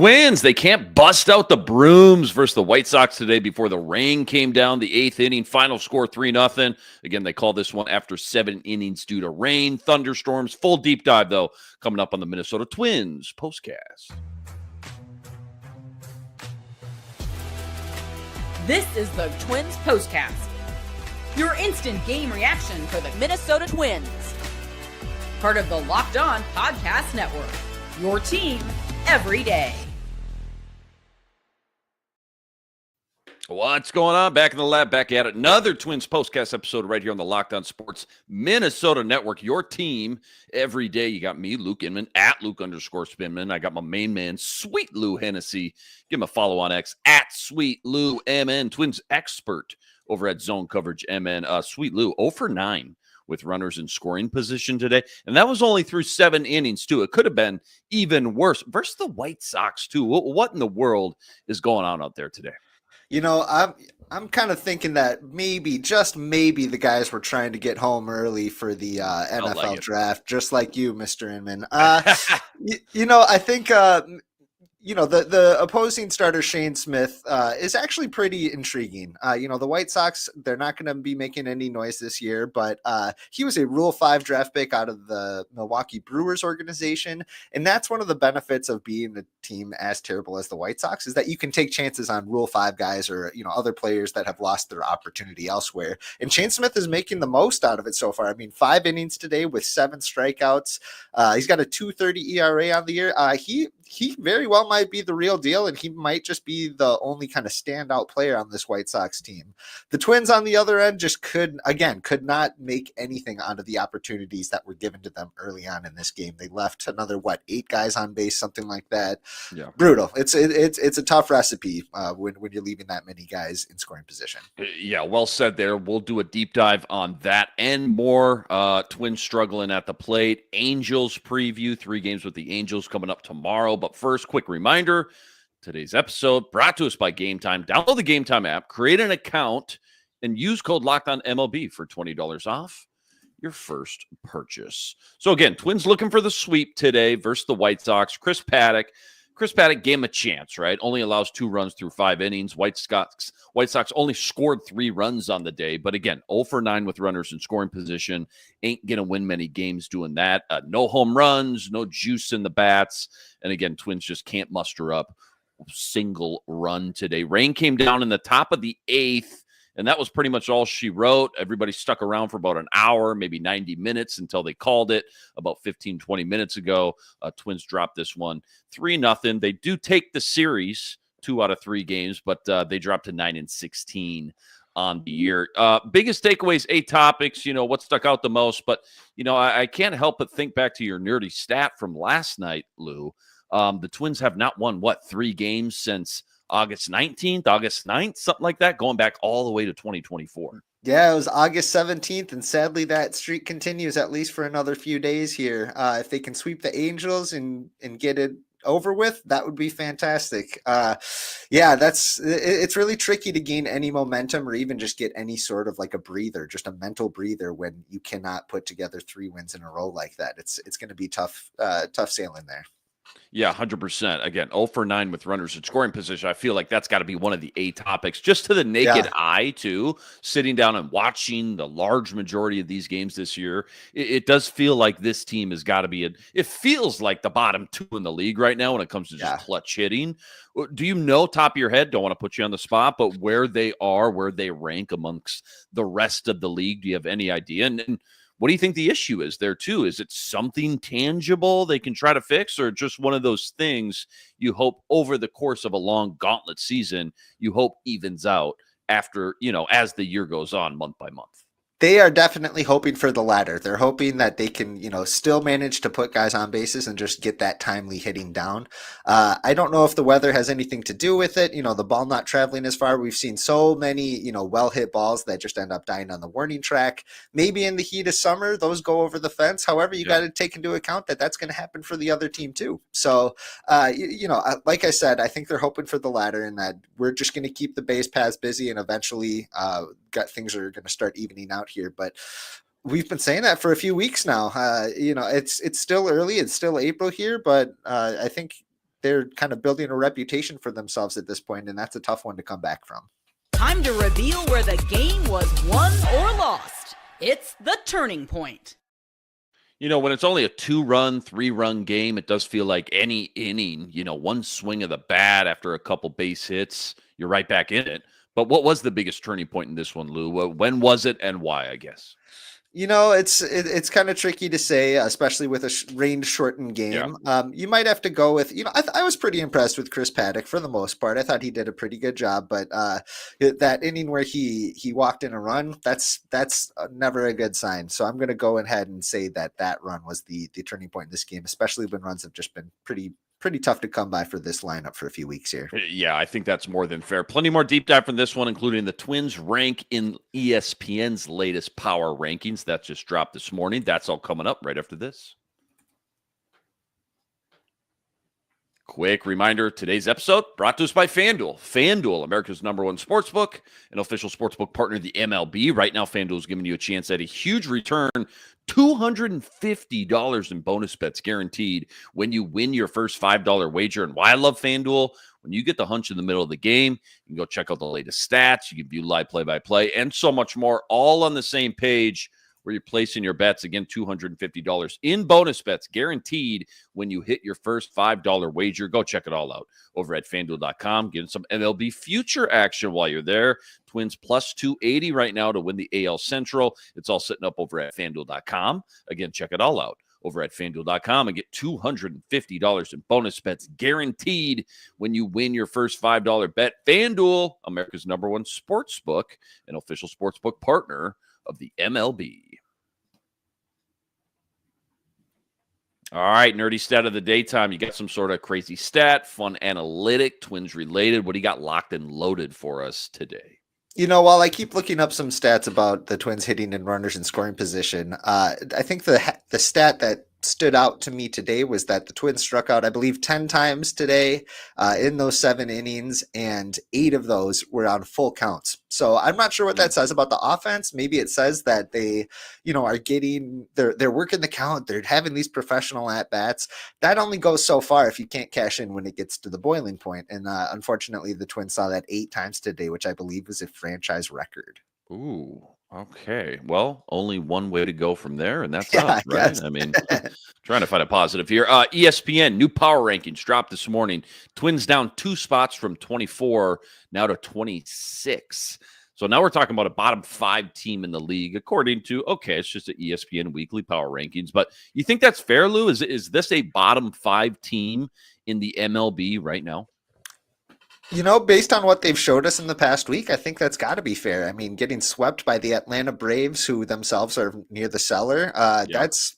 Twins, they can't bust out the brooms versus the White Sox today before the rain came down. The eighth inning, final score 3-0. Again, they call this one after 7 innings due to rain, thunderstorms. Full deep dive, though, coming up on the Minnesota Twins postcast. This is the Twins postcast, your instant game reaction for the Minnesota Twins. Part of the Locked On Podcast Network, your team every day. What's going on? Back in the lab, back at it. Another Twins postcast episode right here on the Locked On Sports Minnesota Network, your team every day. You got me, Luke Inman, at Luke_Spinman. I got my main man, Sweet Lou Hennessey. Give him a follow on X, at Sweet Lou MN, Twins expert over at Zone Coverage MN. Sweet Lou, 0 for 9 with runners in scoring position today. And that was only through 7 innings, too. It could have been even worse versus the White Sox, too. What in the world is going on out there today? You know, I'm kind of thinking that maybe, just maybe, the guys were trying to get home early for the NFL draft, just like you, Mr. Inman. I think the opposing starter, Shane Smith, is actually pretty intriguing. The White Sox, they're not going to be making any noise this year, but he was a Rule 5 draft pick out of the Milwaukee Brewers organization. And that's one of the benefits of being a team as terrible as the White Sox, is that you can take chances on Rule 5 guys or, other players that have lost their opportunity elsewhere. And Shane Smith is making the most out of it so far. I mean, 5 innings today with 7 strikeouts. He's got a 2.30 ERA on the year. He very well might be the real deal, and he might just be the only kind of standout player on this White Sox team. The Twins on the other end just could not make anything out of the opportunities that were given to them early on in this game. They left another, 8 guys on base, something like that. Yeah. Brutal. It's a tough recipe when you're leaving that many guys in scoring position. Yeah, well said there. We'll do a deep dive on that and more. Twins struggling at the plate. Angels preview, 3 games with the Angels coming up tomorrow. But first, quick reminder, today's episode brought to us by Game Time. Download the Game Time app, create an account, and use code LOCKEDONMLB for $20 off your first purchase. So again, Twins looking for the sweep today versus the White Sox. Chris Paddock gave him a chance, right? Only allows 2 runs through 5 innings. White Sox only scored 3 runs on the day. But again, 0 for 9 with runners in scoring position. Ain't going to win many games doing that. No home runs, no juice in the bats. And again, Twins just can't muster up a single run today. Rain came down in the top of the 8th. And that was pretty much all she wrote. Everybody stuck around for about an hour, maybe 90 minutes until they called it about 15, 20 minutes ago. Twins dropped this one 3-0. They do take the series 2 out of 3 games, but they dropped to 9-16 on the year. Biggest takeaways, 8 topics, what stuck out the most. But, I can't help but think back to your nerdy stat from last night, Lou. The Twins have not won, 3 games since August 19th, August 9th, something like that, going back all the way to 2024. Yeah, it was August 17th, and sadly that streak continues at least for another few days here. If they can sweep the Angels and get it over with, that would be fantastic. It's really tricky to gain any momentum or even just get any sort of like a breather, just a mental breather, when you cannot put together 3 wins in a row like that. It's going to be tough sailing there. Yeah, 100%. Again, 0 for 9 with runners in scoring position. I feel like that's got to be one of the 8 topics, just to the naked eye, too. Sitting down and watching the large majority of these games this year, it does feel like this team has got to be it feels like the bottom 2 in the league right now when it comes to just clutch hitting. Do you know, top of your head, don't want to put you on the spot, but where they are, where they rank amongst the rest of the league? Do you have any idea? And what do you think the issue is there, too? Is it something tangible they can try to fix, or just one of those things you hope over the course of a long gauntlet season, you hope evens out after, as the year goes on, month by month? They are definitely hoping for the latter. They're hoping that they can, still manage to put guys on bases and just get that timely hitting down. I don't know if the weather has anything to do with it. The ball not traveling as far. We've seen so many, well-hit balls that just end up dying on the warning track. Maybe in the heat of summer, those go over the fence. However, you got to take into account that that's going to happen for the other team too. So, like I said, I think they're hoping for the latter, and that we're just going to keep the base paths busy, and eventually things are going to start evening out here. But we've been saying that for a few weeks now. It's still early. It's still April here, but I think they're kind of building a reputation for themselves at this point, and that's a tough one to come back from. Time to reveal where the game was won or lost. It's the turning point. When it's only a 2-run, 3-run game, it does feel like any inning, one swing of the bat after a couple base hits, you're right back in it. But what was the biggest turning point in this one, Lou? When was it and why, I guess? It's kind of tricky to say, especially with a range shortened game. Yeah. You might have to go with, I was pretty impressed with Chris Paddock for the most part. I thought he did a pretty good job, but that inning where he walked in a run, that's never a good sign. So I'm going to go ahead and say that run was the turning point in this game, especially when runs have just been pretty tough to come by for this lineup for a few weeks here. Yeah, I think that's more than fair. Plenty more deep dive from this one, including the Twins rank in ESPN's latest power rankings. That just dropped this morning. That's all coming up right after this. Quick reminder, today's episode brought to us by FanDuel. FanDuel, America's #1 sportsbook, an official sportsbook partner of the MLB. Right now, FanDuel is giving you a chance at a huge return, $250 in bonus bets guaranteed when you win your first $5 wager. And why I love FanDuel, when you get the hunch in the middle of the game, you can go check out the latest stats, you can view live play-by-play, and so much more, all on the same page where you're placing your bets. Again, $250 in bonus bets guaranteed when you hit your first $5 wager. Go check it all out over at FanDuel.com. Getting some MLB future action while you're there. Twins plus 280 right now to win the AL Central. It's all sitting up over at FanDuel.com. Again, check it all out over at FanDuel.com and get $250 in bonus bets guaranteed when you win your first $5 bet. FanDuel, America's #1 sportsbook, an official sportsbook partner of the MLB. All right, nerdy stat of the daytime. You got some sort of crazy stat, fun analytic, Twins related. What do you got locked and loaded for us today? While I keep looking up some stats about the Twins hitting and runners in scoring position, I think the stat that stood out to me today was that the Twins struck out, I believe, 10 times today in those 7 innings, and 8 of those were on full counts. So I'm not sure what that says about the offense. Maybe it says that they, are getting, they're working the count. They're having these professional at-bats. That only goes so far if you can't cash in when it gets to the boiling point. And unfortunately, the Twins saw that 8 times today, which I believe was a franchise record. Ooh, okay. Well, only one way to go from there, and that's up, right? Yes. I mean, trying to find a positive here. ESPN, new power rankings dropped this morning. Twins down 2 spots from 24 now to 26. So now we're talking about a bottom 5 team in the league, according to, it's just an ESPN weekly power rankings. But you think that's fair, Lou? Is this a bottom 5 team in the MLB right now? Based on what they've showed us in the past week, I think that's got to be fair. I mean, getting swept by the Atlanta Braves, who themselves are near the cellar, that's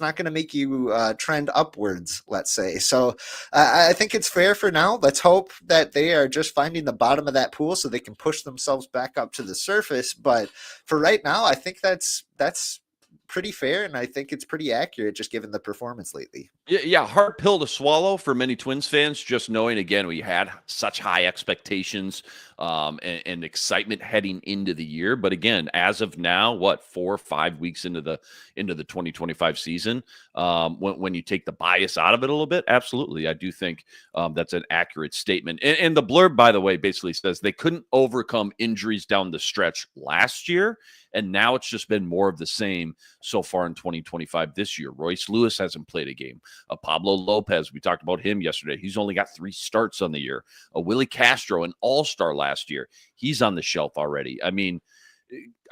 not gonna make you trend upwards, let's say. So I think it's fair for now. Let's hope that they are just finding the bottom of that pool so they can push themselves back up to the surface. But for right now, I think that's pretty fair, and I think it's pretty accurate just given the performance lately. Yeah, hard pill to swallow for many Twins fans, just knowing, again, we had such high expectations and excitement heading into the year. But again, as of now, 4 or 5 weeks into the 2025 season, when you take the bias out of it a little bit, absolutely, I do think that's an accurate statement. And the blurb, by the way, basically says they couldn't overcome injuries down the stretch last year, and now it's just been more of the same so far in 2025 this year. Royce Lewis hasn't played a game. Pablo Lopez, we talked about him yesterday. He's only got 3 starts on the year. Willie Castro, an all-star last year. He's on the shelf already. I mean,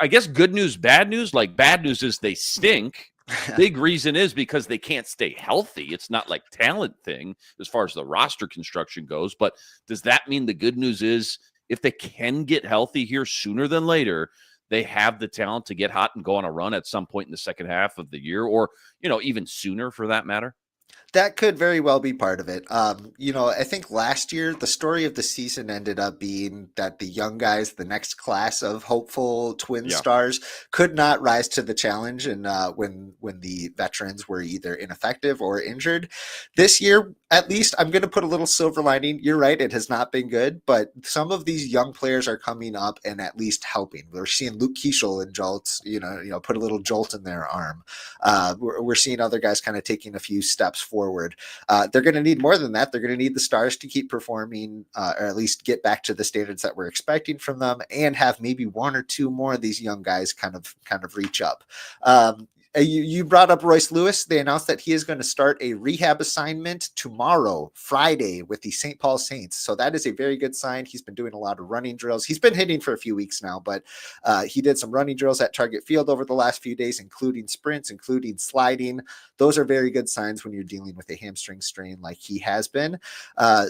I guess good news, bad news. Like, bad news is they stink. Big reason is because they can't stay healthy. It's not like talent thing as far as the roster construction goes. But does that mean the good news is if they can get healthy here sooner than later, they have the talent to get hot and go on a run at some point in the second half of the year, or, even sooner for that matter? That could very well be part of it. I think last year, the story of the season ended up being that the young guys, the next class of hopeful twin stars, could not rise to the challenge. And when the veterans were either ineffective or injured. This year, at least, I'm going to put a little silver lining. You're right. It has not been good, but some of these young players are coming up and at least helping. We're seeing Luke Keeschel and jolts, put a little jolt in their arm. We're seeing other guys kind of taking a few steps forward forward. They're going to need more than that. They're going to need the stars to keep performing, or at least get back to the standards that we're expecting from them, and have maybe one or two more of these young guys kind of reach up. You brought up Royce Lewis. They announced that he is going to start a rehab assignment tomorrow, Friday, with the St. Paul Saints. So that is a very good sign. He's been doing a lot of running drills. He's been hitting for a few weeks now, but he did some running drills at Target Field over the last few days, including sprints, including sliding. Those are very good signs when you're dealing with a hamstring strain like he has been.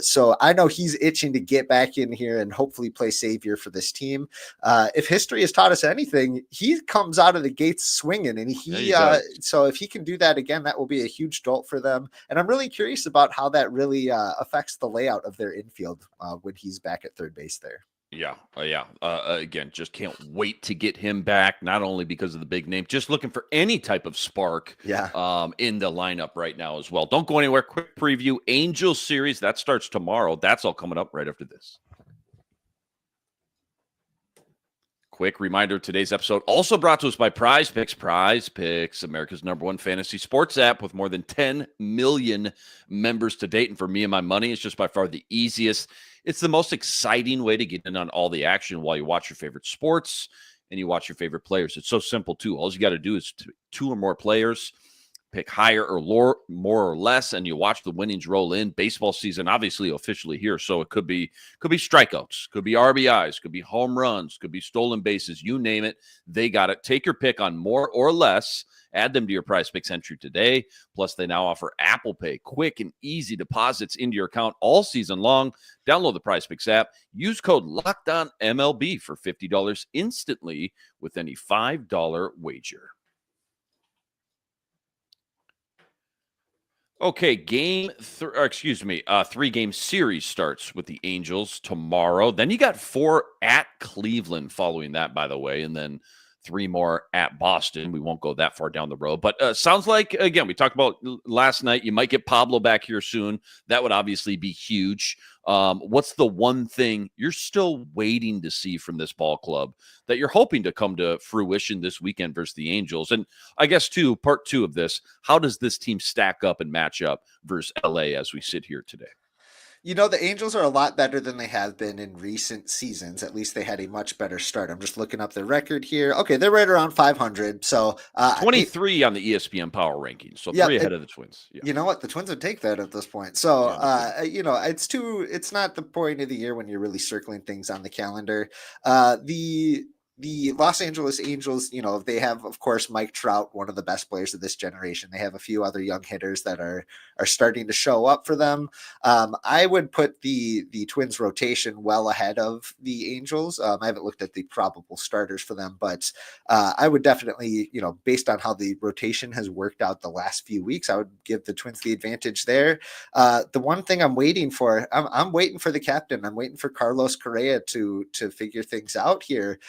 So I know he's itching to get back in here and hopefully play savior for this team. If history has taught us anything, he comes out of the gates swinging, and so if he can do that again, that will be a huge jolt for them. And I'm really curious about how that really affects the layout of their infield when he's back at third base there. Yeah. Again, just can't wait to get him back. Not only because of the big name, just looking for any type of spark in the lineup right now as well. Don't go anywhere. Quick preview. Angels series that starts tomorrow. That's all coming up right after this. Quick reminder, today's episode also brought to us by Prize Picks. Prize Picks, America's #1 fantasy sports app with more than 10 million members to date. And for me and my money, it's just by far the easiest. It's the most exciting way to get in on all the action while you watch your favorite sports and you watch your favorite players. It's so simple, too. All you got to do is two or more players, pick higher or lower, more or less, and you watch the winnings roll in. Baseball season obviously officially here, so it could be strikeouts, could be RBIs, could be home runs, could be stolen bases, you name it. They got it. Take your pick on more or less. Add them to your Prize Picks entry today. Plus, they now offer Apple Pay, quick and easy deposits into your account all season long. Download the Prize Picks app. Use code LOCKEDONMLB for $50 instantly with any $5 wager. Okay, 3-game series starts with the Angels tomorrow. Then you got 4 at Cleveland following that, by the way, and then 3 more at Boston. We won't go that far down the road, but sounds like, again, we talked about last night, you might get Pablo back here soon. That would obviously be huge. What's the one thing you're still waiting to see from this ball club that you're hoping to come to fruition this weekend versus the Angels? And I guess, part 2 of this, how does this team stack up and match up versus LA as we sit here today? You know, the Angels are a lot better than they have been in recent seasons. At least they had a much better start. I'm just looking up their record here. Okay, they're right around 500. So 23 on the ESPN Power Rankings. So 3 ahead of the Twins. Yeah. You know what? The Twins would take that at this point. So, it's not the point of the year when you're really circling things on the calendar. The Los Angeles Angels, they have, of course, Mike Trout, one of the best players of this generation. They have a few other young hitters that are starting to show up for them. I would put the Twins rotation well ahead of the Angels. I haven't looked at the probable starters for them, but I would definitely, based on how the rotation has worked out the last few weeks, I would give the Twins the advantage there. The one thing I'm waiting for, I'm waiting for the captain. I'm waiting for Carlos Correa to figure things out here.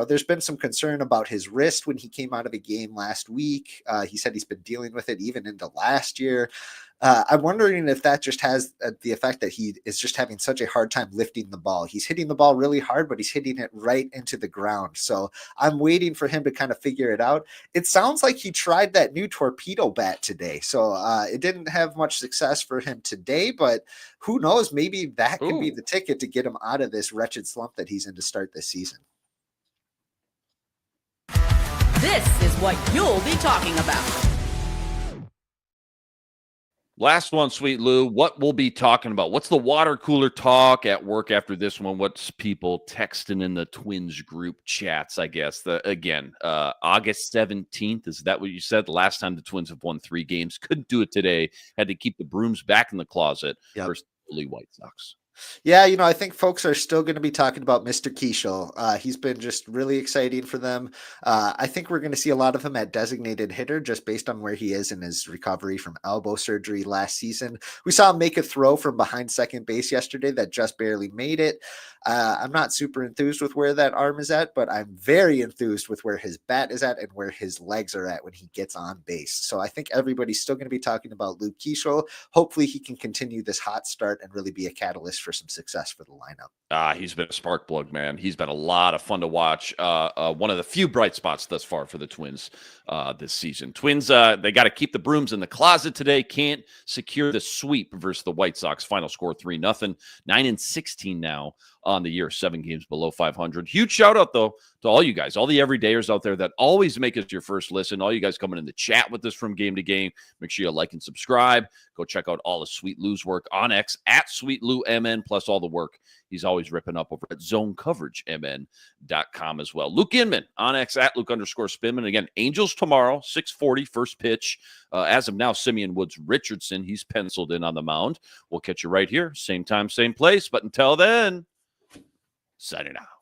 There's been some concern about his wrist when he came out of a game last week. He said he's been dealing with it even into last year. I'm wondering if that just has the effect that he is just having such a hard time lifting the ball. He's hitting the ball really hard, but he's hitting it right into the ground. So I'm waiting for him to kind of figure it out. It sounds like he tried that new torpedo bat today. So it didn't have much success for him today, but who knows? Maybe that could be the ticket to get him out of this wretched slump that he's in to start this season. This is what you'll be talking about. Last one, Sweet Lou. What we'll be talking about? What's the water cooler talk at work after this one? What's people texting in the Twins group chats, I guess? August 17th. Is that what you said? The last time the Twins have won 3 games. Couldn't do it today. Had to keep the brooms back in the closet versus the Philly White Sox. Yeah, I think folks are still going to be talking about Mr. Keishel. He's been just really exciting for them. I think we're going to see a lot of him at designated hitter just based on where he is in his recovery from elbow surgery last season. We saw him make a throw from behind second base yesterday that just barely made it. I'm not super enthused with where that arm is at, but I'm very enthused with where his bat is at and where his legs are at when he gets on base. So I think everybody's still going to be talking about Luke Keishel. Hopefully he can continue this hot start and really be a catalyst for some success for the lineup. He's been a spark plug, man. He's been a lot of fun to watch. One of the few bright spots thus far for the Twins this season. Twins, they got to keep the brooms in the closet today. Can't secure the sweep versus the White Sox. Final score 3-0. 9-16 now on the year. 7 games below 500. Huge shout out, though, to all you guys, all the everydayers out there that always make us your first listen. All you guys coming in the chat with us from game to game. Make sure you like and subscribe. Go check out all of Sweet Lou's work on X at Sweet Lou MN, plus all the work he's always ripping up over at ZoneCoverageMN.com as well. Luke Inman on X at Luke_Spinman. Again, Angels tomorrow, 6:40, first pitch. As of now, Simeon Woods Richardson, he's penciled in on the mound. We'll catch you right here, same time, same place. But until then, signing out.